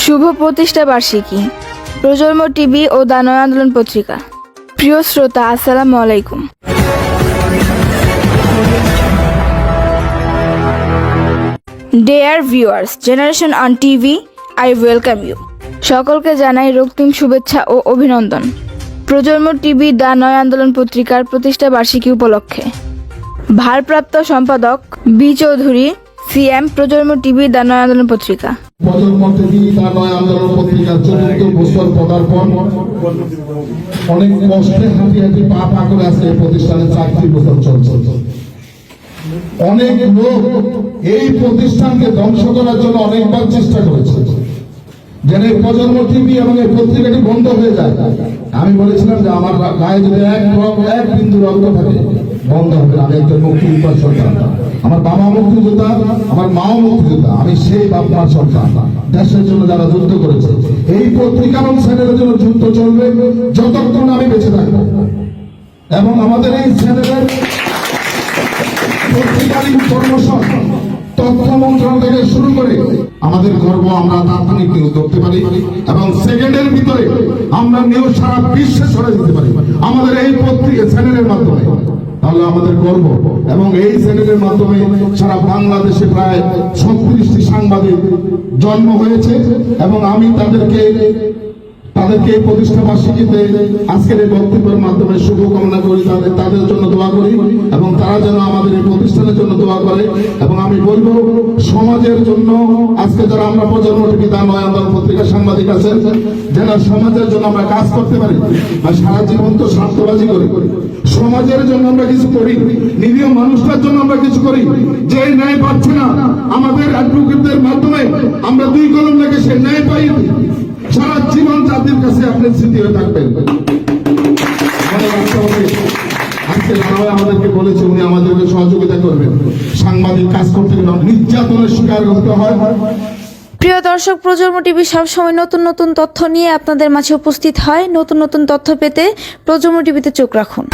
শুভ প্রতিষ্ঠা বার্ষিকী প্রজন্ম টিভি ও দ্য নয়া আন্দোলন পত্রিকা। প্রিয় শ্রোতা, আসসালামু আলাইকুম। Dear viewers, generation on TV, I welcome you. সকলকে জানাই রক্তিম শুভেচ্ছা ও অভিনন্দন প্রজন্ম টিভি দ্য নয়া আন্দোলন পত্রিকার প্রতিষ্ঠা বার্ষিকী উপলক্ষে। ভারপ্রাপ্ত সম্পাদক বি চৌধুরী, সিএম, প্রজন্ম টিভি দ্য নয়া আন্দোলন পত্রিকা। প্রজন্ম টিভি দ্য নয়া আন্দোলন পত্রিকার ৪র্থ বছর পদার্পণ। অনেক কষ্টে হাঁটি হাঁটি পা পা করে আছে এই প্রতিষ্ঠানে ৪টি বছর চলছে। অনেক লোক এই প্রতিষ্ঠানকে ধ্বংস করার জন্য অনেকবার চেষ্টা করেছে, যেন এই প্রজন্ম টিভি এবং এই পত্রিকাটি বন্ধ হয়ে যায়। আমি বলেছিলাম যে আমার গায়ে যদি এক বিন্দু রক্ত থাকে বন্ধ হবে। আমি একজন মুক্তিযোদ্ধার সন্তান, আমার বাবা মুক্তিযোদ্ধা, আমার মাও মুক্তিযোদ্ধা। আমি সেই বাপমার সন্তান, দেশের জন্য যারা যুদ্ধ করেছে। এই পত্রিকা এবং চ্যানেলের জন্য যুদ্ধ চলবে যতক্ষণ আমি বেঁচে থাকবো। এবং আমাদের এই চ্যানেলের পত্রিকার ইনফরমেশন তথ্য মন্ত্রণালয় থেকে শুরু করে আমাদের গর্ব আমরা তাৎক্ষণিক নিউজ ধরতে পারি এবং সেকেন্ডের ভিতরে আমরা নিউজ সারা বিশ্বে ছড়িয়ে দিতে পারি আমাদের এই পত্রিকা চ্যানেলের মাধ্যমে। তাহলে আমাদের গর্ব। এবং এই চ্যানেলের মাধ্যমে সারা বাংলাদেশে প্রায় ৩৬টি সাংবাদিক জন্ম হয়েছে এবং আমি তাদেরকে এই প্রতিষ্ঠা বার্ষিকীতে আজকের এই বক্তব্যের মাধ্যমে শুভকামনা করি, তাদের জন্য দোয়া করি এবং তারা যেন আমাদের এই প্রতিষ্ঠানের জন্য দোয়া করে। এবং আমি বলবো সমাজের জন্য আজকে যারা আমরা প্রজন্ম টিভি দ্য নয়া আন্দোলন পত্রিকার সাংবাদিক আছেন, যেন সমাজের জন্য আমরা কাজ করতে পারি। আর সারা জীবন তো স্বার্থবাজি করি, সমাজের জন্য আমরা কিছু করি, নিরীহ মানুষটার জন্য আমরা কিছু করি। যে ন্যায় পাচ্ছে না, আমাদের অ্যাডভোকেটদের মাধ্যমে আমরা ২ কলম লেগে সে ন্যায় পাই। সারা জীবন জাতির কাছে আপনি স্মৃতি হয়ে থাকবেন। আজকে আমাদেরকে বলেছে উনি আমাদেরকে সহযোগিতা করবেন। সাংবাদিক কাজ করতে গেলে নির্যাতনের শিকার হতে হয়। প্রিয় দর্শক, প্রজন্ম টিভি সবসময় নতুন নতুন তথ্য নিয়ে আপনাদের মাঝে উপস্থিত হয়। নতুন নতুন তথ্য পেতে প্রজন্ম টিভিতে চোখ রাখুন।